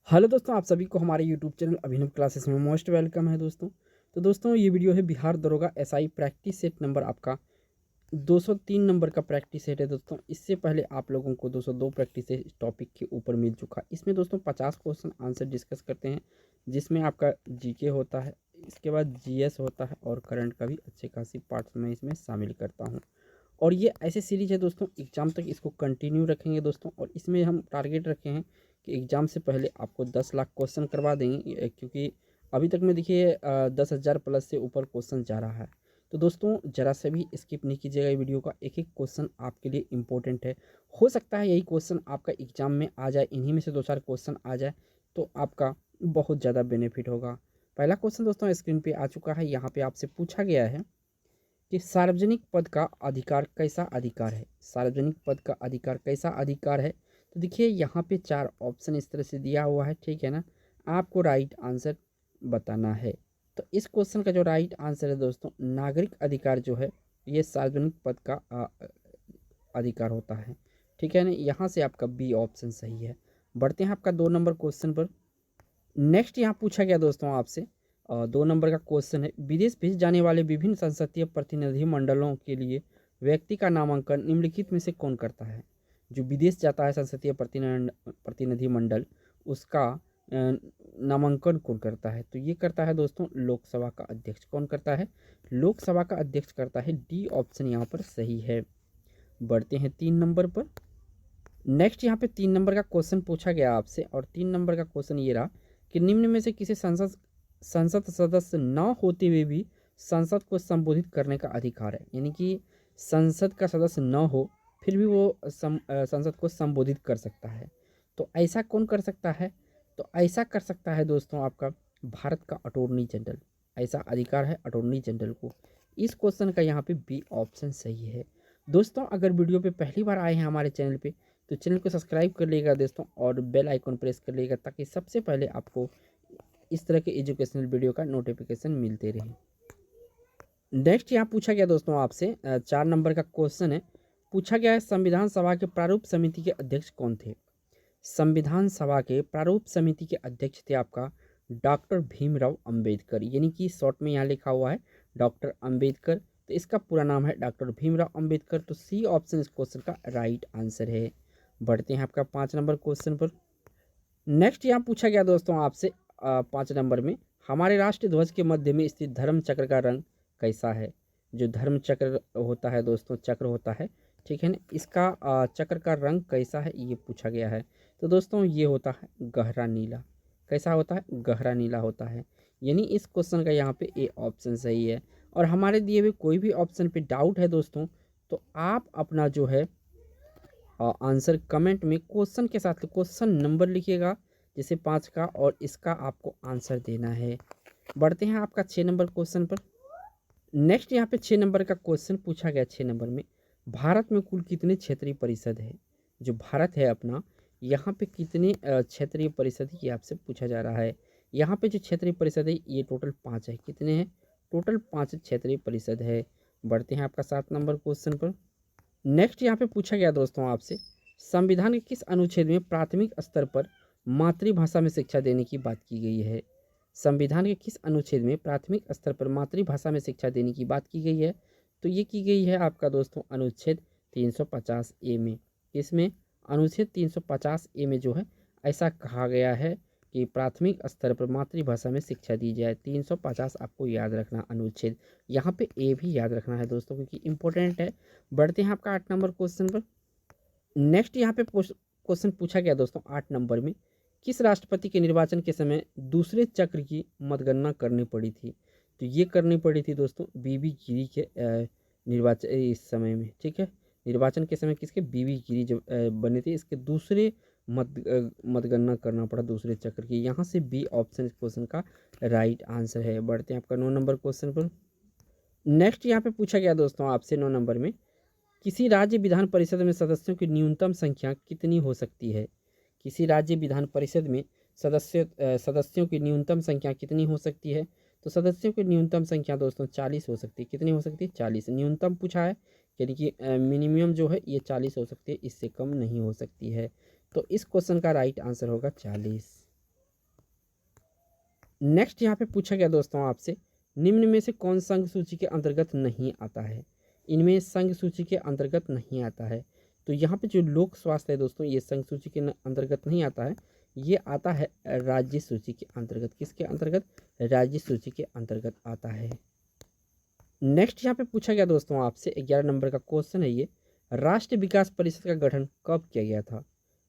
Hello दोस्तों, आप सभी को हमारे यूट्यूब चैनल अभिनव क्लासेस में मोस्ट वेलकम है दोस्तों। तो दोस्तों ये वीडियो है बिहार दरोगा एसआई प्रैक्टिस सेट नंबर आपका 203 नंबर का प्रैक्टिस सेट है दोस्तों। इससे पहले आप लोगों को 202 प्रैक्टिस सेट इस टॉपिक के ऊपर मिल चुका है। इसमें दोस्तों 50 क्वेश्चन आंसर डिस्कस करते हैं, जिसमें आपका जीके होता है, इसके बाद जीएस होता है और करंट का भी अच्छे खासी पार्ट्स में इसमें शामिल करता हूँ। और ये ऐसे सीरीज है दोस्तों, एग्ज़ाम तक इसको कंटिन्यू रखेंगे दोस्तों। और इसमें हम टारगेट रखे हैं कि एग्ज़ाम से पहले आपको 10 लाख क्वेश्चन करवा देंगे, क्योंकि अभी तक में देखिए 10,000 प्लस से ऊपर क्वेश्चन जा रहा है। तो दोस्तों ज़रा सा भी स्किप नहीं कीजिएगा ये वीडियो का, एक एक क्वेश्चन आपके लिए इंपॉर्टेंट है। हो सकता है यही क्वेश्चन आपका एग्ज़ाम में आ जाए, इन्हीं में से दो चार क्वेश्चन आ जाए तो आपका बहुत ज़्यादा बेनिफिट होगा। पहला क्वेश्चन दोस्तों स्क्रीन पे आ चुका है। यहाँ पे आपसे पूछा गया है कि सार्वजनिक पद का अधिकार कैसा अधिकार है। सार्वजनिक पद का अधिकार कैसा अधिकार है। तो देखिए यहाँ पे चार ऑप्शन इस तरह से दिया हुआ है, ठीक है ना। आपको राइट आंसर बताना है। तो इस क्वेश्चन का जो राइट आंसर है दोस्तों, नागरिक अधिकार जो है ये सार्वजनिक पद का अधिकार होता है, ठीक है ना। यहाँ से आपका बी ऑप्शन सही है। बढ़ते हैं आपका 2 नंबर क्वेश्चन पर। नेक्स्ट यहाँ पूछा गया दोस्तों आपसे 2 नंबर का क्वेश्चन है, विदेश भेजे जाने वाले विभिन्न संसदीय प्रतिनिधि मंडलों के लिए व्यक्ति का नामांकन निम्नलिखित में से कौन करता है। जो विदेश जाता है संसदीय प्रतिनिधि मंडल, उसका नामांकन कौन करता है। तो ये करता है दोस्तों लोकसभा का अध्यक्ष। कौन करता है? लोकसभा का अध्यक्ष करता है। डी ऑप्शन यहाँ पर सही है। बढ़ते हैं 3 नंबर पर। नेक्स्ट यहाँ पे 3 नंबर का क्वेश्चन पूछा गया आपसे, और 3 नंबर का क्वेश्चन ये रहा कि निम्न में से किसी संसद संसद सदस्य न होते हुए भी संसद को संबोधित करने का अधिकार है। यानी कि संसद का सदस्य न हो फिर भी वो संसद को संबोधित कर सकता है। तो ऐसा कौन कर सकता है? तो ऐसा कर सकता है दोस्तों आपका भारत का अटॉर्नी जनरल। ऐसा अधिकार है अटॉर्नी जनरल को। इस क्वेश्चन का यहाँ पे बी ऑप्शन सही है। दोस्तों अगर वीडियो पे पहली बार आए हैं हमारे चैनल पे, तो चैनल को सब्सक्राइब कर लीजिएगा दोस्तों, और बेल आइकन प्रेस कर लीजिएगा ताकि सबसे पहले आपको इस तरह के एजुकेशनल वीडियो का नोटिफिकेशन मिलते रहे। नेक्स्ट यहाँ पूछा गया दोस्तों आपसे 4 नंबर का क्वेश्चन है। पूछा गया है संविधान सभा के प्रारूप समिति के अध्यक्ष कौन थे। संविधान सभा के प्रारूप समिति के अध्यक्ष थे आपका डॉक्टर भीमराव अंबेडकर। यानी कि शॉर्ट में यहाँ लिखा हुआ है डॉक्टर अंबेडकर, तो इसका पूरा नाम है डॉक्टर भीमराव अंबेडकर। तो सी ऑप्शन इस क्वेश्चन का राइट आंसर है। बढ़ते हैं आपका 5 नंबर क्वेश्चन पर। नेक्स्ट यहाँ पूछा गया दोस्तों आपसे 5 नंबर में, हमारे राष्ट्रीय ध्वज के मध्य में स्थित धर्म चक्र का रंग कैसा है। जो धर्म चक्र होता है दोस्तों, चक्र होता है, ठीक है ना, इसका चक्र का रंग कैसा है ये पूछा गया है। तो दोस्तों ये होता है गहरा नीला। कैसा होता है? गहरा नीला होता है। यानी इस क्वेश्चन का यहाँ पे ए ऑप्शन सही है। और हमारे दिए हुए कोई भी ऑप्शन पे डाउट है दोस्तों, तो आप अपना जो है आंसर कमेंट में क्वेश्चन के साथ क्वेश्चन नंबर लिखिएगा, जैसे 5 का, और इसका आपको आंसर देना है। बढ़ते हैं आपका 6 नंबर क्वेश्चन पर। नेक्स्ट यहाँ पे 6 नंबर का क्वेश्चन पूछा गया। 6 नंबर में, भारत में कुल कितने क्षेत्रीय परिषद है। जो भारत है अपना, यहाँ पे कितने क्षेत्रीय परिषद ये आपसे पूछा जा रहा है। यहाँ पे जो क्षेत्रीय परिषद है ये टोटल 5 है। कितने हैं? टोटल 5 क्षेत्रीय परिषद है। बढ़ते हैं आपका 7 नंबर क्वेश्चन पर। नेक्स्ट यहाँ पे पूछा गया दोस्तों आपसे, संविधान के किस अनुच्छेद में प्राथमिक स्तर पर मातृभाषा में शिक्षा देने की बात की गई है। संविधान के किस अनुच्छेद में प्राथमिक स्तर पर मातृभाषा में शिक्षा देने की बात की गई है। तो ये की गई है आपका दोस्तों अनुच्छेद 350 ए में। इसमें अनुच्छेद 350 ए में जो है ऐसा कहा गया है कि प्राथमिक स्तर पर मातृभाषा में शिक्षा दी जाए। 350 आपको याद रखना अनुच्छेद, यहाँ पे ए भी याद रखना है दोस्तों क्योंकि इंपॉर्टेंट है। बढ़ते हैं आपका 8 नंबर क्वेश्चन पर। नेक्स्ट यहाँ पे क्वेश्चन पूछा गया दोस्तों 8 नंबर में, किस राष्ट्रपति के निर्वाचन के समय दूसरे चक्र की मतगणना करनी पड़ी थी। तो ये करनी पड़ी थी दोस्तों बीबी गिरी के निर्वाचन इस समय में, ठीक है। निर्वाचन के समय किसके? बीबी गिरी जब बने थे, इसके दूसरे मतगणना करना पड़ा दूसरे चक्र की। यहाँ से बी ऑप्शन इस क्वेश्चन का राइट आंसर है। बढ़ते हैं आपका 9 नंबर क्वेश्चन पर। नेक्स्ट यहाँ पे पूछा गया दोस्तों आपसे 9 नंबर में, किसी राज्य विधान परिषद में सदस्यों की न्यूनतम संख्या कितनी हो सकती है। किसी राज्य विधान परिषद में सदस्यों की न्यूनतम संख्या कितनी हो सकती है। तो सदस्यों की न्यूनतम संख्या दोस्तों 40 हो सकती है। कितनी हो सकती है? 40। न्यूनतम पूछा है, यानी कि मिनिमम जो है ये 40 हो सकती है, इससे कम नहीं हो सकती है। तो इस क्वेश्चन का राइट आंसर होगा 40। नेक्स्ट यहाँ पे पूछा गया दोस्तों आपसे, निम्न में से कौन संघ सूची के अंतर्गत नहीं आता है। इनमें संघ सूची के अंतर्गत नहीं आता है। तो यहाँ पे जो लोक स्वास्थ्य है दोस्तों, ये संघ सूची के अंतर्गत नहीं आता है, ये आता है राज्य सूची के अंतर्गत। किसके अंतर्गत? राज्य सूची के अंतर्गत आता है। नेक्स्ट यहाँ पे पूछा गया दोस्तों आपसे 11 नंबर का क्वेश्चन है ये, राष्ट्रीय विकास परिषद का गठन कब किया गया था।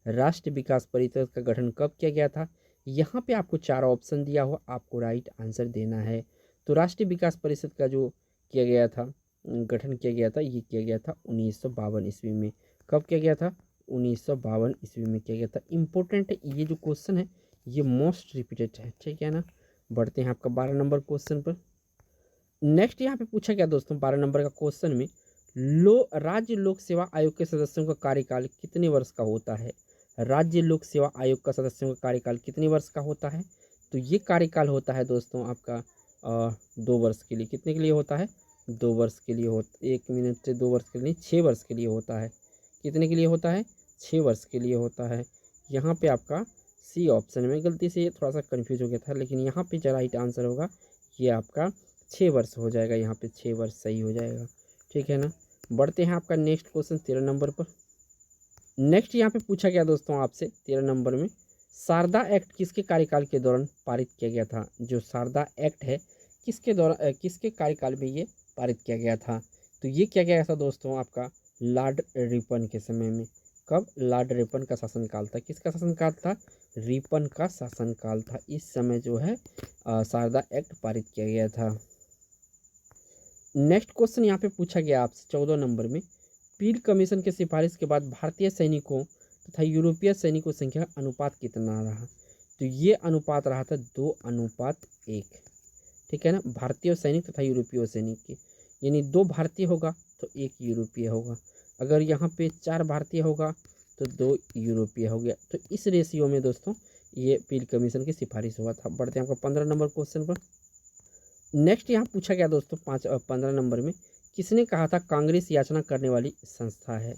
राष्ट्रीय विकास परिषद का गठन कब किया गया था। यहाँ पे आपको 4 ऑप्शन दिया हुआ, आपको राइट आंसर देना है। तो राष्ट्रीय विकास परिषद का जो किया गया था, गठन किया गया था, ये किया गया था 1952 ईस्वी में। कब किया गया था? 1952 ईस्वी में किया गया था। इंपॉर्टेंट है ये जो क्वेश्चन है, ये मोस्ट रिपीटेड है, ठीक है ना। बढ़ते हैं आपका 12 नंबर क्वेश्चन पर। नेक्स्ट यहाँ पे पूछा गया दोस्तों 12 नंबर का क्वेश्चन में, राज्य लोक सेवा आयोग के सदस्यों का कार्यकाल कितने वर्ष का होता है। राज्य लोक सेवा आयोग का सदस्यों का कार्यकाल कितने वर्ष का होता है। तो ये कार्यकाल होता है दोस्तों आपका 2 वर्ष के लिए। कितने के लिए होता है? 2 वर्ष के लिए होता, 1 मिनट से 2 वर्ष के लिए, 6 वर्ष के लिए होता है। कितने के लिए होता है? 6 वर्ष के लिए होता है। यहाँ पे आपका सी ऑप्शन में गलती से थोड़ा सा कन्फ्यूज हो गया था, लेकिन यहाँ पे जो राइट आंसर होगा ये आपका 6 वर्ष हो जाएगा। यहाँ पे 6 वर्ष सही हो जाएगा, ठीक है ना। बढ़ते हैं आपका नेक्स्ट क्वेश्चन 13 नंबर पर। नेक्स्ट यहाँ पे पूछा गया दोस्तों आपसे 13 नंबर में, शारदा एक्ट किसके कार्यकाल के दौरान पारित किया गया था। जो शारदा एक्ट है किसके दौरान, किसके कार्यकाल में ये पारित किया गया था। तो ये किया गया था दोस्तों आपका लॉर्ड रिपन के समय में। कब? लॉर्ड रिपन का शासनकाल था। किसका शासनकाल था? रिपन का शासनकाल था। इस समय जो है शारदा एक्ट पारित किया गया था। नेक्स्ट क्वेश्चन यहाँ पे पूछा गया आपसे 14 नंबर में, पील कमीशन के सिफारिश के बाद भारतीय सैनिकों तथा यूरोपीय सैनिकों की संख्या अनुपात कितना रहा। तो ये अनुपात रहा था 2:1, ठीक है ना। भारतीय सैनिक तथा यूरोपीय सैनिक के, यानी 2 भारतीय होगा तो 1 यूरोपीय होगा। अगर यहाँ पे 4 भारतीय होगा तो 2 यूरोपीय हो गया। तो इस रेशियो में दोस्तों ये पील कमीशन की सिफारिश हुआ था। बढ़ते हैं आपको 15 नंबर क्वेश्चन पर। नेक्स्ट यहाँ पूछा गया दोस्तों 15 नंबर में, किसने कहा था कांग्रेस याचना करने वाली संस्था है।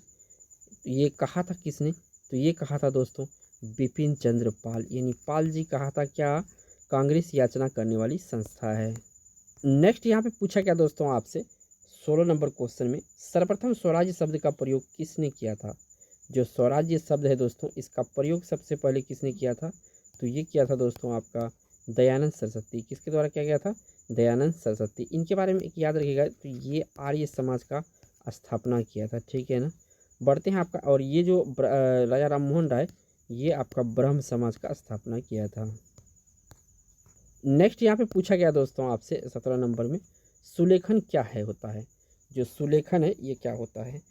ये कहा था किसने? तो ये कहा था दोस्तों बिपिन चंद्र पाल, यानी पाल जी कहा था क्या, कांग्रेस याचना करने वाली संस्था है। नेक्स्ट यहाँ पे पूछा गया दोस्तों आपसे 16 नंबर क्वेश्चन में, सर्वप्रथम स्वराज्य शब्द का प्रयोग किसने किया था। जो स्वराज्य शब्द है दोस्तों, इसका प्रयोग सबसे पहले किसने किया था। तो ये किया था दोस्तों आपका दयानंद सरस्वती। किसके द्वारा किया गया था? दयानंद सरस्वती। इनके बारे में एक याद रखिएगा, तो ये आर्य समाज का स्थापना किया था, ठीक है ना। बढ़ते हैं आपका, और ये जो राजा राम मोहन राय, ये आपका ब्रह्म समाज का स्थापना किया था। नेक्स्ट यहाँ पे पूछा गया दोस्तों आपसे 17 नंबर में, सुलेखन क्या है होता है। जो सुलेखन है ये क्या होता है।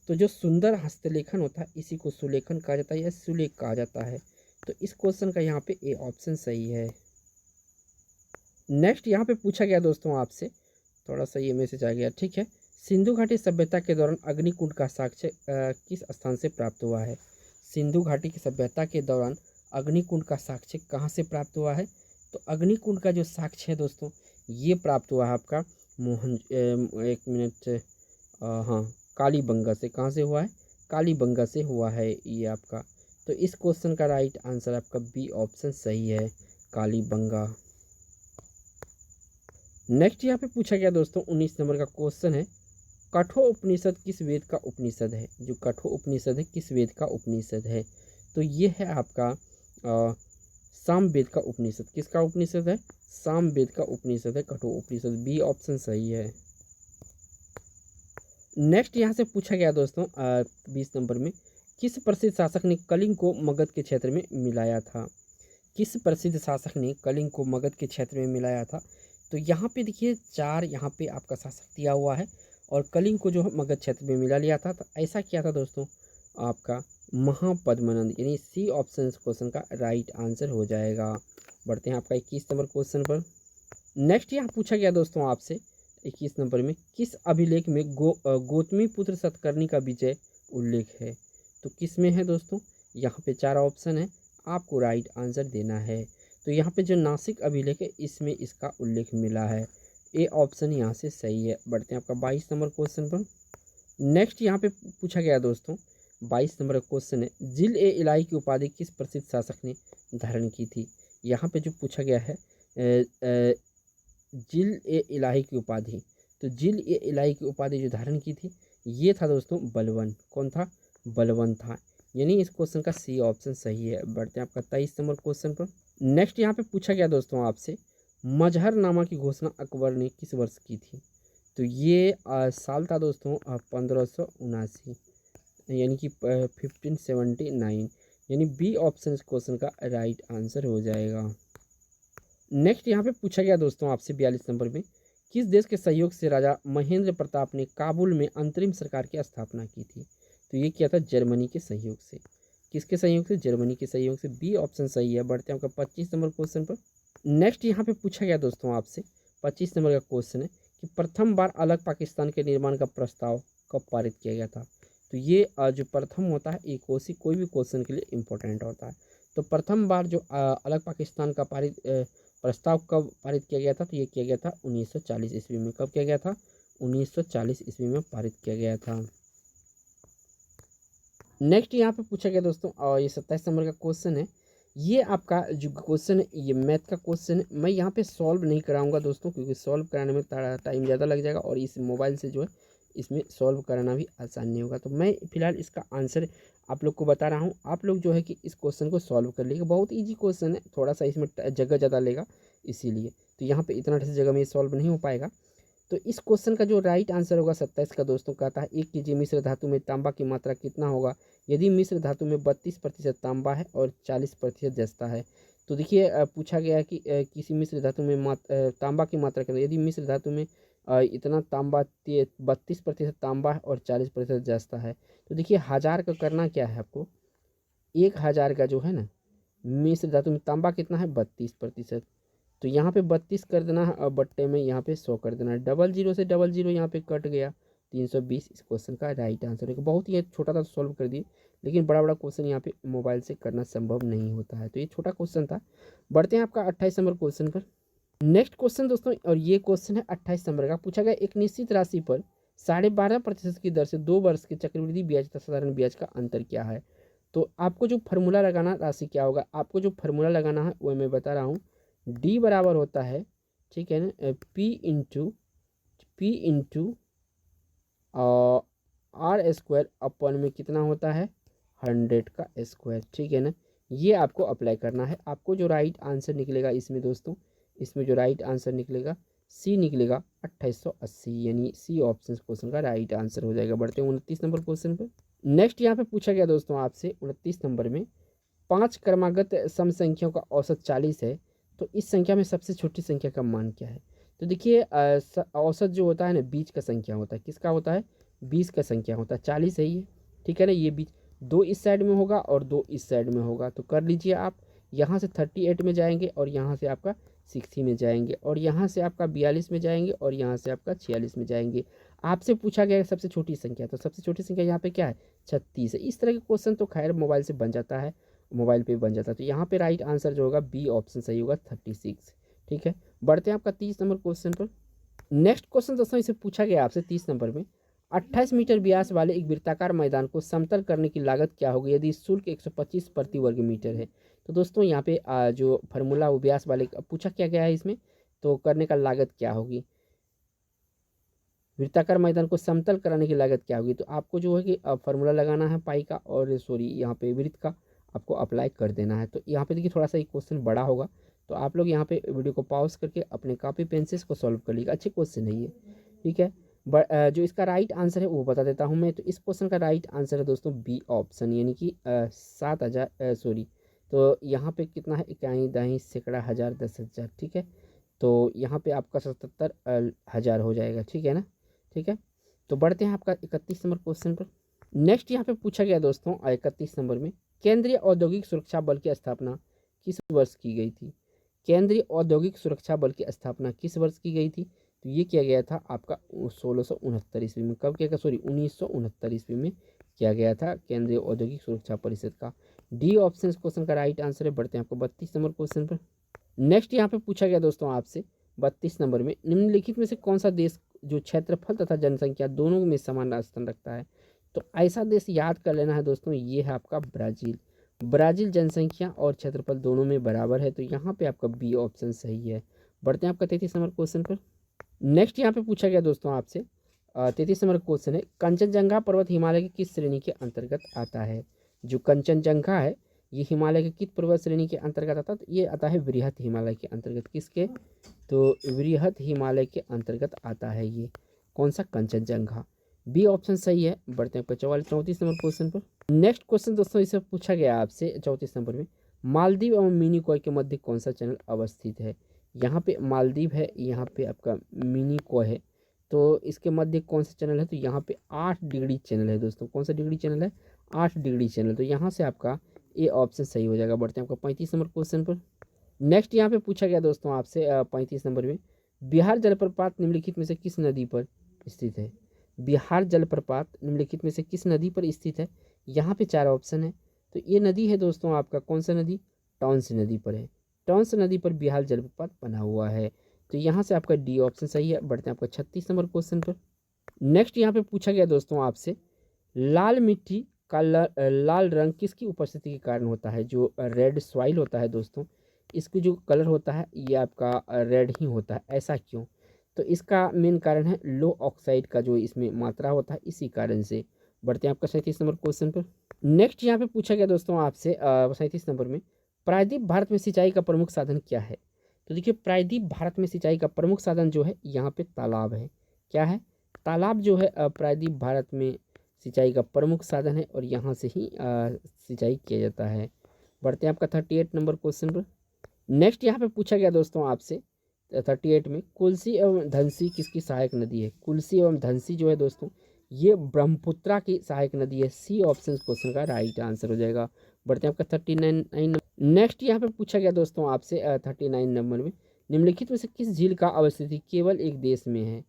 तो जो सुंदर हस्तलेखन होता है इसी को सुलेखन कहा जाता है या सुलेख कहा जाता है। तो इस क्वेश्चन का यहाँ पे ए ऑप्शन सही है। नेक्स्ट यहाँ पे पूछा गया दोस्तों आपसे, थोड़ा सा ये मैसेज आ गया, ठीक है। सिंधु घाटी सभ्यता के दौरान अग्निकुंड का साक्ष्य किस स्थान से प्राप्त हुआ है। सिंधु घाटी की सभ्यता के दौरान अग्निकुंड का साक्ष्य कहाँ से प्राप्त हुआ है। तो अग्निकुंड का जो साक्ष्य है दोस्तों, ये प्राप्त हुआ है आपका हाँ, कालीबंगा से। कहाँ से हुआ है? कालीबंगा से हुआ है ये आपका। तो इस क्वेश्चन का राइट आंसर आपका बी ऑप्शन सही है, कालीबंगा। नेक्स्ट यहाँ पे पूछा गया दोस्तों 19 नंबर का क्वेश्चन है, कठोर उपनिषद किस वेद का उपनिषद है। जो कठोर उपनिषद है किस वेद का उपनिषद है। तो ये है आपका साम वेद का उपनिषद। किसका उपनिषद है? साम वेद का उपनिषद है कठोर उपनिषद। बी ऑप्शन सही है। नेक्स्ट यहाँ से पूछा गया दोस्तों 20 नंबर में, किस प्रसिद्ध शासक ने कलिंग को मगध के क्षेत्र में मिलाया था। किस प्रसिद्ध शासक ने कलिंग को मगध के क्षेत्र में मिलाया था। तो यहाँ पे देखिए 4 यहाँ पे आपका शासक दिया हुआ है, और कलिंग को जो है मगध क्षेत्र में मिला लिया था। तो ऐसा किया था दोस्तों आपका महापद्मनंद, यानी सी ऑप्शन इस क्वेश्चन का राइट आंसर हो जाएगा। बढ़ते हैं आपका 21 नंबर क्वेश्चन पर। नेक्स्ट यहाँ पूछा गया दोस्तों आपसे 21 नंबर में, किस अभिलेख में गौतमी पुत्र सतकर्णी का विजय उल्लेख है। तो किस में है दोस्तों? यहाँ पे 4 ऑप्शन है, आपको राइट आंसर देना है। तो यहाँ पे जो नासिक अभिलेख है इसमें इसका उल्लेख मिला है, ए ऑप्शन यहाँ से सही है। बढ़ते हैं आपका 22 नंबर क्वेश्चन पर। नेक्स्ट यहाँ पे पूछा गया दोस्तों 22 नंबर का क्वेश्चन है, जिल ए इलाही की उपाधि किस प्रसिद्ध शासक ने धारण की थी। यहाँ पे जो पूछा गया है जिल ए इलाही की उपाधि। तो जिल ए इलाही की उपाधि जो धारण की थी ये था दोस्तों बलवन। कौन था? बलवन था। यानी इस क्वेश्चन का सी ऑप्शन सही है। बढ़ते हैं आपका 23 नंबर क्वेश्चन पर। नेक्स्ट यहाँ पे पूछा गया दोस्तों आपसे, मजहरनामा की घोषणा अकबर ने किस वर्ष की थी? तो ये साल था दोस्तों 1579, यानी कि 1579, यानी बी ऑप्शन इस क्वेश्चन का राइट आंसर हो जाएगा। नेक्स्ट यहाँ पे पूछा गया दोस्तों आपसे 42 नंबर में, किस देश के सहयोग से राजा महेंद्र प्रताप ने काबुल में अंतरिम सरकार की स्थापना की थी? तो ये किया था जर्मनी के सहयोग से। किसके सहयोग से? जर्मनी के सहयोग से। बी ऑप्शन सही है। बढ़ते हैं आपका 25 नंबर क्वेश्चन पर। नेक्स्ट यहाँ पे पूछा गया दोस्तों आपसे 25 नंबर का क्वेश्चन है कि प्रथम बार अलग पाकिस्तान के निर्माण का प्रस्ताव कब पारित किया गया था? तो ये जो प्रथम होता है एक कोई भी क्वेश्चन के लिए इम्पोर्टेंट होता है। तो प्रथम बार जो अलग पाकिस्तान का प्रस्ताव कब पारित किया गया था? तो ये किया गया था 1940 ईस्वी में। कब किया गया था? 1940 ईस्वी में पारित किया गया था। नेक्स्ट यहाँ पे पूछा गया दोस्तों और ये 27 नंबर का क्वेश्चन है। ये आपका जो क्वेश्चन है ये मैथ का क्वेश्चन है। मैं यहाँ पे सॉल्व नहीं कराऊंगा दोस्तों, क्योंकि सॉल्व कराने में टाइम ज़्यादा लग जाएगा और इस मोबाइल से जो है इसमें सॉल्व कराना भी आसान नहीं होगा। तो मैं फिलहाल इसका आंसर आप लोग को बता रहा हूँ। आप लोग जो है कि इस क्वेश्चन को सॉल्व कर लीजिएगा। बहुत ईजी क्वेश्चन है, थोड़ा सा इसमें जगह ज़्यादा लेगा इसीलिए। तो यहाँ पे इतना जगह में सॉल्व नहीं हो पाएगा। तो इस क्वेश्चन का जो राइट आंसर होगा 27 का दोस्तों कहता है 1 kg मिश्र धातु में तांबा की मात्रा कितना होगा यदि मिश्र धातु में 32% तांबा है और 40% जस्ता है? तो देखिए पूछा गया है कि किसी मिश्र धातु में तांबा की मात्रा कितना, यदि मिश्र धातु में इतना तांबा 32% तांबा है और 40% जस्ता है। तो देखिए 1000 का करना क्या है आपको, 1000 का जो है ना मिश्र धातु में तांबा कितना है 32%। तो यहाँ पे 32 कर देना है और बट्टे में यहाँ पे 100 कर देना है। डबल जीरो से डबल जीरो यहाँ पे कट गया, 320 इस क्वेश्चन का राइट आंसर है। बहुत ही छोटा था सॉल्व कर दिए, लेकिन बड़ा बड़ा क्वेश्चन यहाँ पे मोबाइल से करना संभव नहीं होता है। तो ये छोटा क्वेश्चन था। बढ़ते हैं आपका 28 नंबर क्वेश्चन पर। नेक्स्ट क्वेश्चन दोस्तों, और ये क्वेश्चन है 28 नंबर का। पूछा गया एक निश्चित राशि पर 12.5% की दर से 2 वर्ष के चक्रवृद्धि ब्याज तथा साधारण ब्याज का अंतर क्या है? तो आपको जो फार्मूला लगाना राशि क्या होगा, आपको जो फार्मूला लगाना है वो मैं बता रहा हूँ। डी बराबर होता है, ठीक है ना, पी इंटू आर स्क्वायर अपन में कितना होता है 100 का स्क्वायर, ठीक है ना। ये आपको अप्लाई करना है। आपको जो राइट आंसर निकलेगा इसमें दोस्तों, इसमें जो राइट आंसर निकलेगा सी निकलेगा 2880, यानी सी ऑप्शन क्वेश्चन का राइट आंसर हो जाएगा। बढ़ते हैं 29 नंबर क्वेश्चन पे। नेक्स्ट यहाँ पे पूछा गया दोस्तों आपसे 29 नंबर में, 5 क्रमागत सम संख्याओं का औसत 40 है, तो इस संख्या में सबसे छोटी संख्या का मान क्या है? तो देखिए औसत जो होता है ना 20 का संख्या होता है। किसका होता है? 20 का संख्या होता है। 40 है ये, ठीक है ना। ये 20, 2 इस साइड में होगा और 2 इस साइड में होगा। तो कर लीजिए आप, यहाँ से 38 में जाएंगे और यहाँ से आपका 60 में जाएंगे और यहाँ से आपका 42 में जाएंगे और यहाँ से आपका 46 में जाएंगे। आपसे पूछा गया है सबसे छोटी संख्या, तो सबसे छोटी संख्या यहाँ पे क्या है 36 है। इस तरह के क्वेश्चन तो खैर मोबाइल से बन जाता है, मोबाइल पे बन जाता है। तो यहाँ पे राइट आंसर जो होगा बी ऑप्शन सही होगा 36, ठीक है। बढ़ते हैं आपका 30 नंबर क्वेश्चन पर। नेक्स्ट क्वेश्चन दोस्तों इसे पूछा गया आपसे 30 नंबर में, 28 मीटर व्यास वाले एक वृत्ताकार मैदान को समतल करने की लागत क्या होगी यदि शुल्क 125 प्रति वर्ग मीटर है? तो दोस्तों यहाँ पे जो फार्मूला वो व्यास वाले पूछा क्या गया है इसमें, तो करने का लागत क्या होगी, वृत्ताकार मैदान को समतल कराने की लागत क्या होगी? तो आपको जो है कि फार्मूला लगाना है पाई का और सॉरी यहाँ पे वृत्त का आपको अप्लाई कर देना है। तो यहाँ पे देखिए थोड़ा सा ये क्वेश्चन बड़ा होगा, तो आप लोग यहाँ पे वीडियो को पॉज करके अपने कॉपी पेन से इसको सॉल्व कर लीजिएगा। अच्छे क्वेश्चन है ये, ठीक है। जो इसका राइट आंसर है वो बता देता हूँ मैं। तो इस क्वेश्चन का राइट आंसर है दोस्तों बी ऑप्शन, यानी कि 7000 सॉरी, तो यहाँ पे कितना है इकाई दाई सैकड़ा हज़ार 10,000, ठीक है। तो यहाँ पे आपका 77,000 हो जाएगा, ठीक है ना, ठीक है। तो बढ़ते हैं आपका 31 नंबर क्वेश्चन पर। नेक्स्ट यहाँ पे पूछा गया दोस्तों 31 नंबर में, केंद्रीय औद्योगिक सुरक्षा बल की स्थापना किस वर्ष की गई थी? केंद्रीय औद्योगिक सुरक्षा बल की स्थापना किस वर्ष की गई थी? तो ये किया गया था आपका 1669 ईस्वी में। कब किया गया? सॉरी 1969 ईस्वी में किया गया था केंद्रीय औद्योगिक सुरक्षा परिषद का। डी ऑप्शन इस क्वेश्चन का राइट आंसर है। बढ़ते हैं आपको 32 नंबर क्वेश्चन पर। नेक्स्ट यहाँ पे पूछा गया दोस्तों आपसे 32 नंबर में, निम्नलिखित में से कौन सा देश जो क्षेत्रफल तथा जनसंख्या दोनों में समान स्थान रखता है? तो ऐसा देश याद कर लेना है दोस्तों, ये है आपका ब्राज़ील। ब्राज़ील जनसंख्या और क्षेत्रफल दोनों में बराबर है, तो यहाँ पे आपका बी ऑप्शन सही है। बढ़ते हैं आपका 33 नंबर क्वेश्चन पर। नेक्स्ट यहाँ पे पूछा गया दोस्तों आपसे 33 नंबर क्वेश्चन है, कंचनजंगा पर्वत हिमालय की किस श्रेणी के अंतर्गत आता है। जो कंचनजंगा है ये हिमालय के किस पर्वत श्रेणी के अंतर्गत आता है, तो ये आता है वृहत हिमालय के अंतर्गत। किसके, तो वृहत हिमालय के अंतर्गत आता है ये कौन सा, कंचनजंगा। बी ऑप्शन सही है। बढ़ते हैं आपका 34 नंबर क्वेश्चन पर। नेक्स्ट क्वेश्चन दोस्तों इसे पूछा गया आपसे 34 नंबर में, मालदीव एवं मिनीकॉय के मध्य कौन सा चैनल अवस्थित है। यहाँ पे मालदीव है, यहाँ पे आपका मिनीकॉय है, तो इसके मध्य कौन सा चैनल है, तो यहाँ पे 8 डिग्री चैनल है दोस्तों। कौन सा डिग्री चैनल है, 8 डिग्री चैनल, तो यहाँ से आपका ए ऑप्शन सही हो जाएगा। बढ़ते हैं आपका 35 नंबर क्वेश्चन पर। नेक्स्ट यहाँ पे पूछा गया दोस्तों आपसे 35 नंबर में, बिहार जलप्रपात निम्नलिखित में से किस नदी पर स्थित है। बिहार जलप्रपात निम्नलिखित में से किस नदी पर स्थित है। यहाँ पे 4 ऑप्शन है, तो ये नदी है दोस्तों आपका कौन सा नदी, टॉन्स नदी पर है। टॉन्स नदी पर बिहार जलप्रपात बना हुआ है, तो यहाँ से आपका डी ऑप्शन सही है। बढ़ते हैं आपका 36 नंबर क्वेश्चन पर। नेक्स्ट यहाँ पे पूछा गया दोस्तों आपसे, लाल मिट्टी का लाल रंग किसकी उपस्थिति के कारण होता है। जो रेड सॉइल होता है दोस्तों, इसकी जो कलर होता है ये आपका रेड ही होता है, ऐसा क्यों, तो इसका मेन कारण है लो ऑक्साइड का जो इसमें मात्रा होता है, इसी कारण से। बढ़ते हैं आपका 37 नंबर क्वेश्चन पर। नेक्स्ट यहाँ पे पूछा गया दोस्तों आपसे 37 नंबर में, प्रायद्वीप भारत में सिंचाई का प्रमुख साधन क्या है। तो देखिए प्रायद्वीप भारत में सिंचाई का प्रमुख साधन जो है यहाँ पे तालाब है। क्या है, तालाब जो है प्रायद्वीप भारत में सिंचाई का प्रमुख साधन है, और यहाँ से ही सिंचाई किया जाता है। बढ़ते हैं आपका 38 नंबर क्वेश्चन पर। नेक्स्ट यहाँ पे पूछा गया दोस्तों आपसे 38 में, कुल्सी एवं धनसी किसकी सहायक नदी है। कुल्सी एवं धनसी जो है दोस्तों ये ब्रह्मपुत्रा की सहायक नदी है। सी ऑप्शन क्वेश्चन का राइट आंसर हो जाएगा। बढ़ते हैं आपका 39। नेक्स्ट यहाँ पे पूछा गया दोस्तों आपसे 39 नंबर में, निम्नलिखित में से किस झील का अवस्थिति केवल एक देश में है।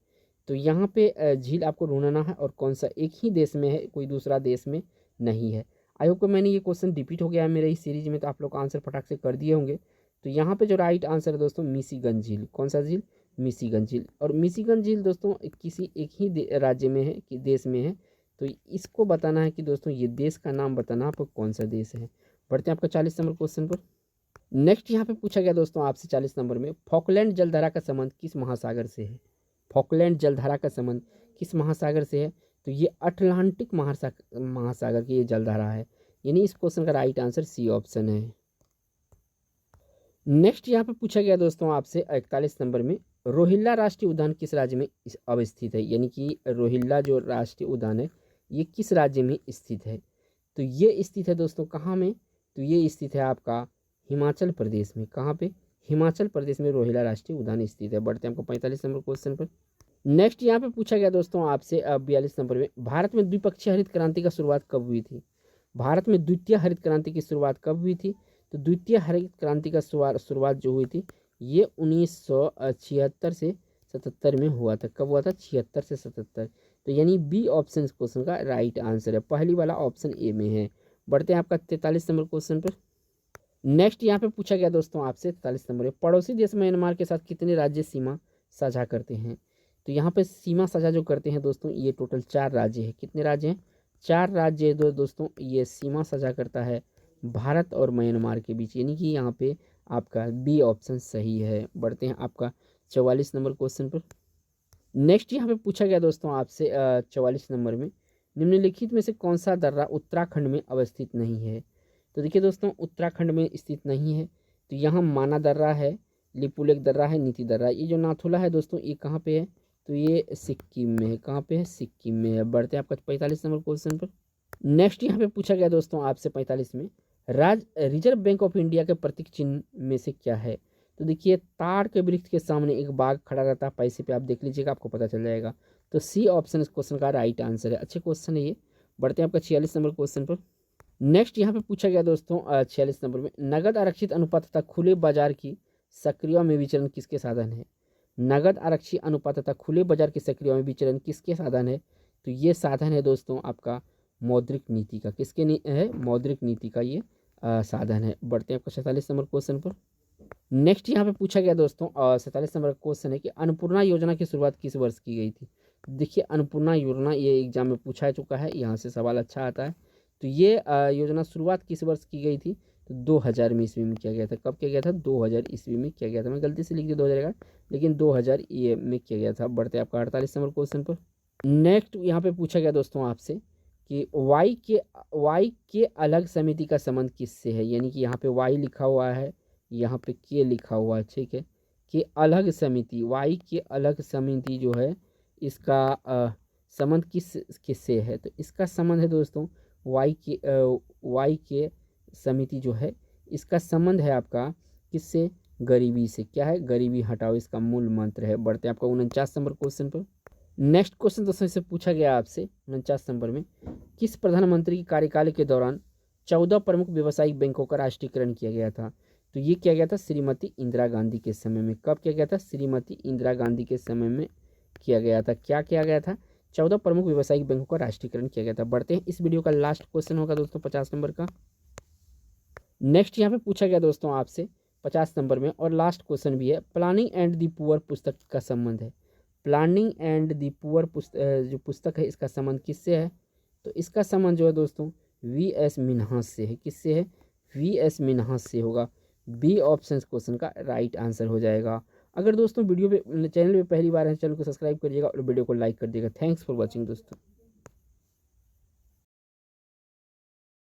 तो यहाँ पे झील आपको ढूंढना है, और कौन सा एक ही देश में है, कोई दूसरा देश में नहीं है। आई होप को मैंने ये क्वेश्चन रिपीट हो गया है मेरे इस सीरीज में, तो आप लोग आंसर फटाक से कर दिए होंगे। तो यहाँ पे जो राइट आंसर है दोस्तों मिशिगन झील। कौन सा झील, मिशिगन झील। और मिशिगन झील दोस्तों किसी एक ही राज्य में है कि देश में है, तो इसको बताना है कि दोस्तों ये देश का नाम बताना आपको कौन सा देश है। बढ़ते हैं आपका 40 नंबर क्वेश्चन पर। नेक्स्ट यहाँ पे पूछा गया दोस्तों आपसे 40 नंबर में, फॉकलैंड जलधारा का संबंध किस महासागर से है। फॉकलैंड जलधारा का संबंध किस महासागर से है, तो ये अटलांटिक महासागर की ये जलधारा है, यानी इस क्वेश्चन का राइट आंसर सी ऑप्शन है। नेक्स्ट यहाँ पे पूछा गया दोस्तों आपसे 41 नंबर में, रोहिल्ला राष्ट्रीय उद्यान किस राज्य में अवस्थित है। यानी कि रोहिल्ला जो राष्ट्रीय उद्यान है ये किस राज्य में स्थित है, तो ये स्थित है दोस्तों कहाँ में, तो ये स्थित है आपका हिमाचल प्रदेश में। कहाँ पे, हिमाचल प्रदेश में रोहिल्ला राष्ट्रीय उद्यान स्थित है। बढ़ते हैं आपको 45 नंबर क्वेश्चन पर। नेक्स्ट यहाँ पे पूछा गया दोस्तों आपसे 42 नंबर में, भारत में द्विपक्षीय हरित क्रांति का शुरुआत कब हुई थी। भारत में द्वितीय हरित क्रांति की शुरुआत कब हुई थी, तो द्वितीय हरित क्रांति का शुरुआत जो हुई थी ये 1976 से 77 में हुआ था। कब हुआ था, 76 से 77, तो यानी बी ऑप्शन इस क्वेश्चन का राइट आंसर है, पहली वाला ऑप्शन ए में है। बढ़ते हैं आपका 43 नंबर क्वेश्चन पर। नेक्स्ट यहाँ पे पूछा गया दोस्तों आपसे 43 नंबर में, पड़ोसी देश म्यांमार के साथ कितने राज्य सीमा साझा करते हैं। तो यहाँ पे सीमा साझा जो करते हैं दोस्तों ये टोटल 4 राज्य है। कितने राज्य हैं, 4 राज्य दोस्तों ये सीमा साझा करता है भारत और म्यांमार के बीच, यानी कि यहाँ पे आपका बी ऑप्शन सही है। बढ़ते हैं आपका 44 नंबर क्वेश्चन पर। नेक्स्ट यहाँ पे पूछा गया दोस्तों आपसे 44 नंबर में, निम्नलिखित में से कौन सा दर्रा उत्तराखंड में अवस्थित नहीं है। तो देखिए दोस्तों उत्तराखंड में स्थित नहीं है, तो यहाँ माना दर्रा है, लिपुलेख दर्रा है, नीति दर्रा। ये जो नाथुला है दोस्तों ये कहाँ पे है, तो ये सिक्किम में है। कहाँ पे है, सिक्किम में है। बढ़ते हैं आपका 45 नंबर क्वेश्चन पर। नेक्स्ट यहाँ पे पूछा गया दोस्तों आपसे 45 में, रिजर्व बैंक ऑफ इंडिया के प्रतीक चिन्ह में से क्या है। तो देखिए ताड़ के वृक्ष के सामने एक बाघ खड़ा रहता है, पैसे पे आप देख लीजिएगा आपको पता चल जाएगा। तो सी ऑप्शन इस क्वेश्चन का राइट आंसर है। अच्छे क्वेश्चन है ये। बढ़ते हैं आपका 46 नंबर क्वेश्चन पर। नेक्स्ट यहाँ पे पूछा गया दोस्तों 46 नंबर में, नगद आरक्षित अनुपात तथा खुले बाजार की सक्रिय में विचरण किसके साधन है। नगद आरक्षित अनुपात तथा खुले बाजार की सक्रिय में विचरण किसके साधन है, तो ये साधन है दोस्तों आपका मौद्रिक नीति का। किसके है, मौद्रिक नीति का ये साधन है। बढ़ते हैं आपका 47 नंबर क्वेश्चन पर। नेक्स्ट यहाँ पे पूछा गया दोस्तों 47 नंबर क्वेश्चन है कि अन्नपूर्णा योजना की शुरुआत किस वर्ष की गई थी। देखिए अन्नपूर्णा योजना ये एग्जाम में पूछा चुका है, यहाँ से सवाल अच्छा आता है। तो ये योजना शुरुआत किस वर्ष की गई थी? तो 2000 में ईस्वी में किया गया था। कब किया गया था? 2000 ईस्वी में किया गया था। मैं गलती से लिख दिया 2011, लेकिन 2000 ये में किया गया था। बढ़ते आपका 48 नंबर क्वेश्चन पर। नेक्स्ट यहाँ पे पूछा गया दोस्तों आपसे कि वाई के अलग समिति का संबंध किससे है? यानी कि यहाँ पे वाई लिखा हुआ है, यहाँ पे के लिखा हुआ है, ठीक है। कि अलग समिति, वाई के अलग समिति जो है इसका संबंध किससे है? तो इसका संबंध है दोस्तों वाई के समिति जो है इसका संबंध है आपका किससे? गरीबी से। क्या है? गरीबी हटाओ, इसका मूल मंत्र है। बढ़ते हैं आपका 49 नंबर क्वेश्चन पर। नेक्स्ट क्वेश्चन दोस्तों इससे पूछा गया आपसे 49 नंबर में, किस प्रधानमंत्री के कार्यकाल के दौरान 14 प्रमुख व्यावसायिक बैंकों का राष्ट्रीयकरण किया गया था? तो ये किया गया था श्रीमती इंदिरा गांधी के समय में। कब किया गया था? श्रीमती इंदिरा गांधी के समय में किया गया था। क्या किया गया था? 14 प्रमुख व्यावसायिक बैंकों का राष्ट्रीयकरण किया गया था। बढ़ते हैं, इस वीडियो का लास्ट क्वेश्चन होगा दोस्तों 50 नंबर का। नेक्स्ट यहाँ पे पूछा गया दोस्तों आपसे 50 नंबर में, और लास्ट क्वेश्चन भी है, प्लानिंग एंड दी पुअर पुस्तक का संबंध है। प्लानिंग एंड दी पुअर जो पुस्तक है इसका संबंध किससे है? तो इसका संबंध जो है दोस्तों वी.एस. मिन्हास से है। किससे है? वी.एस. मिन्हास से होगा। बी ऑप्शन क्वेश्चन का राइट आंसर हो जाएगा। अगर दोस्तों वीडियो पे चैनल पे पहली बार है, चैनल को सब्सक्राइब करिएगा और वीडियो को लाइक कर दिएगा। थैंक्स फॉर वॉचिंग दोस्तों।